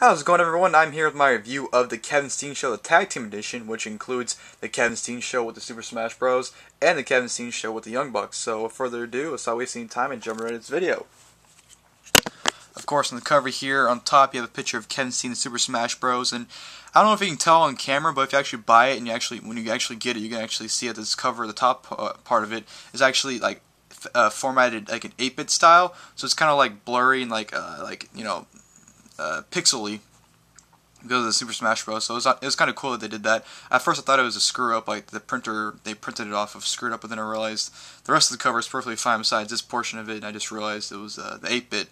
How's it going, everyone? I'm here with my review of the Kevin Steen Show, the Tag Team Edition, which includes the Kevin Steen Show with the Super Smash Bros. And the Kevin Steen Show with the Young Bucks. So, without further ado, let's not waste any time and jump right into this video. Of course, on the cover here, on top, you have a picture of Kevin Steen and Super Smash Bros. And I don't know if you can tell on camera, but if you actually buy it and when you actually get it, you can actually see that this cover, the top part of it, is actually like formatted like an 8-bit style. So it's kind of like blurry and pixely because of the Super Smash Bros. So it was kind of cool that they did that. At first I thought it was a screw up, like the printer, they printed it off of screwed up, but then I realized the rest of the cover is perfectly fine besides this portion of it, and I just realized it was the 8-bit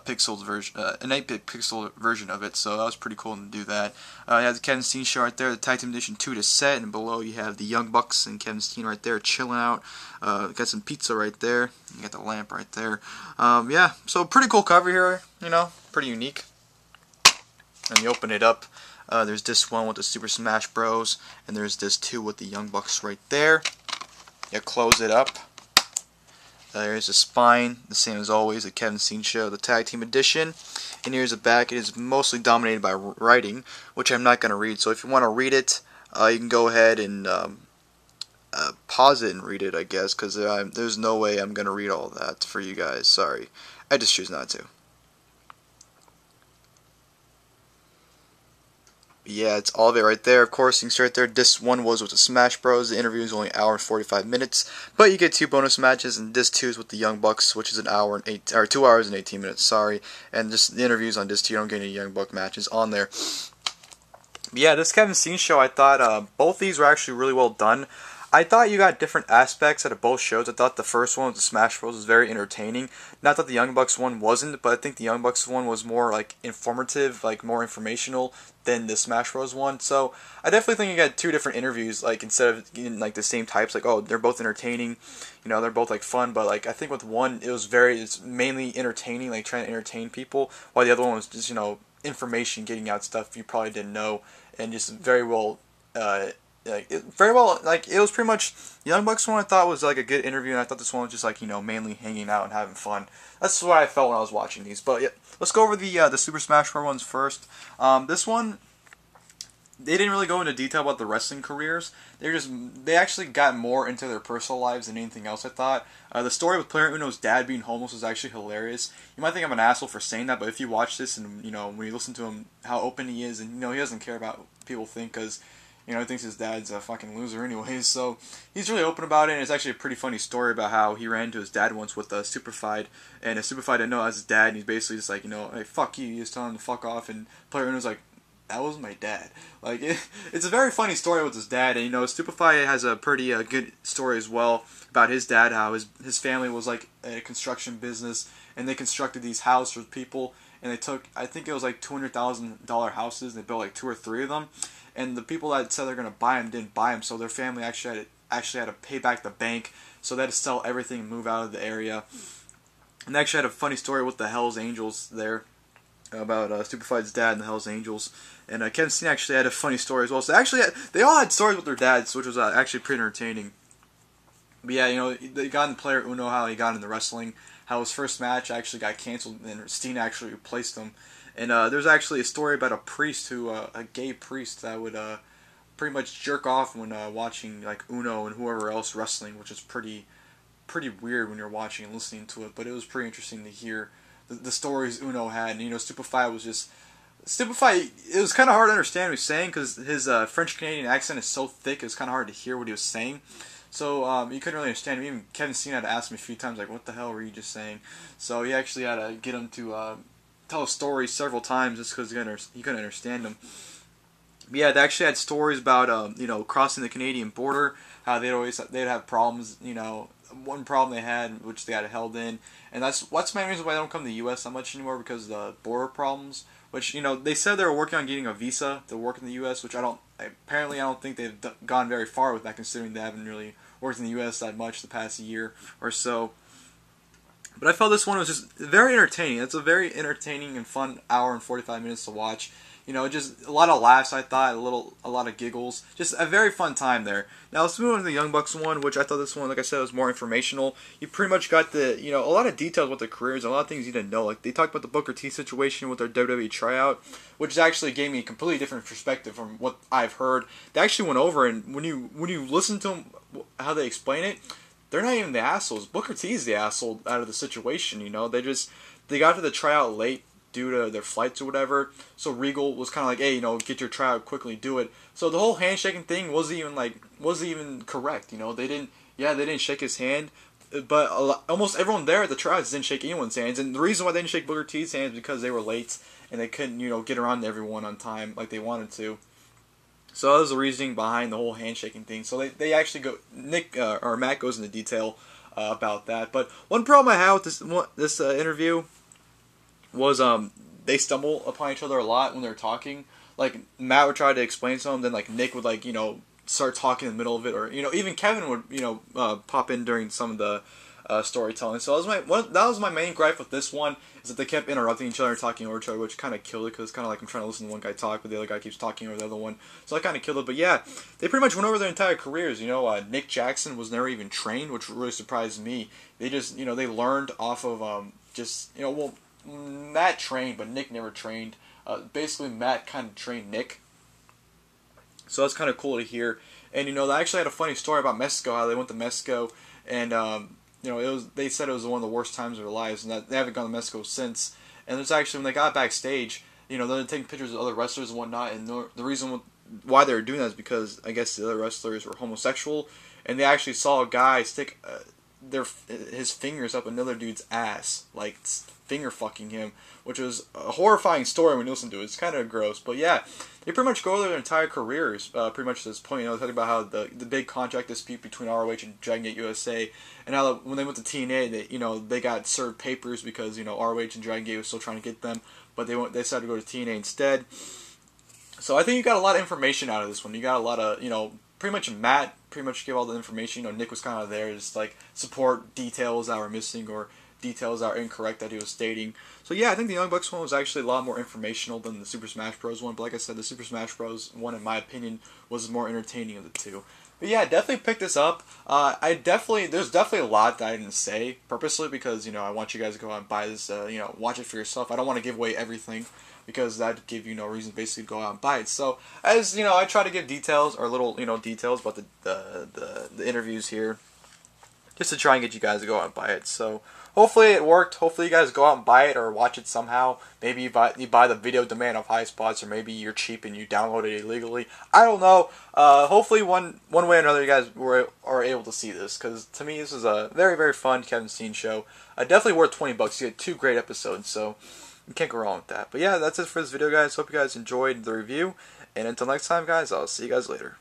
pixel version, an 8-bit pixel version of it, so that was pretty cool to do that. You have the Kevin Steen Show right there, the Tag Team Edition 2 to set, and below you have the Young Bucks and Kevin Steen right there chilling out. Got some pizza right there, you got the lamp right there. Yeah, so pretty cool cover here, pretty unique. And you open it up, there's this one with the Super Smash Bros. And there's this two with the Young Bucks right there. You close it up. There's the spine, the same as always, the Kevin Steen Show, the Tag Team Edition. And here's the back. It is mostly dominated by writing, which I'm not going to read. So if you want to read it, you can go ahead and pause it and read it, I guess, because there's no way I'm going to read all that for you guys. Sorry. I just choose not to. Yeah, it's all of it right there. Of course, you can see right there, this one was with the Smash Bros. The interview is only an hour and 45 minutes, but you get 2 bonus matches, and this 2 is with the Young Bucks, which is 2 hours and 18 minutes, sorry. And just the interviews on this 2, you don't get any Young Buck matches on there. But yeah, this Kevin Steen Show, I thought both these were actually really well done. I thought you got different aspects out of both shows. I thought the first one with the Smash Bros was very entertaining. Not that the Young Bucks one wasn't, but I think the Young Bucks one was more like informative, like more informational than the Smash Bros one. So I definitely think you got 2 different interviews, like instead of getting like the same types, like, oh, they're both entertaining, they're both like fun, but like I think with one it's mainly entertaining, like trying to entertain people, while the other one was just, information, getting out stuff you probably didn't know, and just very well it was pretty much the Young Bucks one I thought was like a good interview, and I thought this one was just like, mainly hanging out and having fun. That's what I felt when I was watching these. But yeah, let's go over the Super Smash Bros. Ones first. This one, they didn't really go into detail about the wrestling careers. They actually got more into their personal lives than anything else, I thought. The story with Player Uno's dad being homeless was actually hilarious. You might think I'm an asshole for saying that, but if you watch this and, when you listen to him, how open he is, and, he doesn't care about what people think, because he thinks his dad's a fucking loser anyways, so he's really open about it, and it's actually a pretty funny story about how he ran into his dad once with a Superfied, and a Superfied didn't know that was his dad, and he's basically just like, hey, fuck you, he was telling him to fuck off, and Player Uno's like, that was my dad. Like, it's a very funny story with his dad, and, Superfly has a pretty good story as well about his dad, how his family was like a construction business, and they constructed these houses for people, and they took, I think it was like $200,000 houses, and they built like 2 or 3 of them, and the people that said they're going to buy them didn't buy them, so their family actually had to pay back the bank, so they had to sell everything and move out of the area. And they actually had a funny story with the Hells Angels there, about Superfied's dad and the Hells Angels. And Kevin Steen actually had a funny story as well. So actually, they all had stories with their dads, which was actually pretty entertaining. But yeah, they got in Player Uno, how he got into wrestling, how his first match actually got canceled, and Steen actually replaced him. And there's actually a story about a priest a gay priest that would pretty much jerk off when watching like Uno and whoever else wrestling, which is pretty weird when you're watching and listening to it. But it was pretty interesting to hear the stories Uno had. And Stupefy, it was kind of hard to understand what he was saying, because his French-Canadian accent is so thick, it was kind of hard to hear what he was saying. So you couldn't really understand him. Even Kevin Steen had to ask him a few times, like, what the hell were you just saying? So he actually had to get him to tell a story several times just because he couldn't understand him. But yeah, they actually had stories about crossing the Canadian border, how they'd have problems. One problem they had, which they got held in, and that's my reason why they don't come to the U.S. that much anymore, because of the border problems. Which, they said they were working on getting a visa to work in the U.S., which apparently I don't think they've gone very far with that, considering they haven't really worked in the U.S. that much the past year or so. But I felt this one was just very entertaining. It's a very entertaining and fun hour and 45 minutes to watch. You know, just a lot of laughs, I thought, a lot of giggles. Just a very fun time there. Now, let's move on to the Young Bucks one, which I thought this one, like I said, was more informational. You pretty much got the, you know, a lot of details about their careers, a lot of things you didn't know. Like, they talked about the Booker T situation with their WWE tryout, which actually gave me a completely different perspective from what I've heard. They actually went over, and when you listen to them, how they explain it, they're not even the assholes. Booker T is the asshole out of the situation, you know. They got to the tryout late due to their flights or whatever. So Regal was kind of like, hey, you know, get your tryout quickly, do it. So the whole handshaking thing wasn't even correct, you know. They didn't shake his hand, but almost everyone there at the tryouts didn't shake anyone's hands. And the reason why they didn't shake Booker T's hands is because they were late and they couldn't, you know, get around to everyone on time like they wanted to. So that was the reasoning behind the whole handshaking thing. So they actually go, Matt goes into detail about that. But one problem I had with this interview was they stumble upon each other a lot when they're talking. Like, Matt would try to explain something, then like Nick would, like, you know, start talking in the middle of it, or, you know, even Kevin would, you know, pop in during some of the storytelling. So that was my main gripe with this one, is that they kept interrupting each other, talking over each other, which kind of killed it, because it's kind of like I'm trying to listen to one guy talk, but the other guy keeps talking over the other one. So that kind of killed it. But yeah, they pretty much went over their entire careers. You know, Nick Jackson was never even trained, which really surprised me. They just, you know, they learned off of just, you know, well, Matt trained, but Nick never trained. Basically, Matt kind of trained Nick. So that's kind of cool to hear. And, you know, they actually had a funny story about Mexico, how they went to Mexico, and, you know, they said it was one of the worst times of their lives, and that they haven't gone to Mexico since. And there's actually, when they got backstage, you know, they're taking pictures of other wrestlers and whatnot, and the reason why they were doing that is because, I guess, the other wrestlers were homosexual, and they actually saw a guy stick his fingers up another dude's ass, like finger fucking him, which was a horrifying story when you listen to it. It's kind of gross, but yeah, they pretty much go over their entire careers, pretty much to this point. You know, talking about how the big contract dispute between ROH and Dragon Gate USA, and how when they went to TNA, they got served papers because, you know, ROH and Dragon Gate was still trying to get them, but they decided to go to TNA instead. So I think you got a lot of information out of this one. You got a lot of, you know, pretty much Matt pretty much gave all the information. You know, Nick was kind of there just like support details that were missing or details that are incorrect that he was stating. So yeah, I think the Young Bucks one was actually a lot more informational than the Super Smash Bros. One. But like I said, the Super Smash Bros. One, in my opinion, was more entertaining of the two. But yeah, definitely pick this up. There's definitely a lot that I didn't say purposely because, you know, I want you guys to go out and buy this, you know, watch it for yourself. I don't want to give away everything because that'd give you no reason basically to go out and buy it. So, as, you know, I try to give details or little, you know, details about the interviews here just to try and get you guys to go out and buy it. So, hopefully it worked. Hopefully you guys go out and buy it or watch it somehow. Maybe you buy the video demand of High Spots, or maybe you're cheap and you download it illegally. I don't know. Hopefully one way or another you guys are able to see this, because to me this is a very, very fun Kevin Steen show. Definitely worth $20. You get 2 great episodes, so you can't go wrong with that. But yeah, that's it for this video, guys. Hope you guys enjoyed the review, and until next time, guys, I'll see you guys later.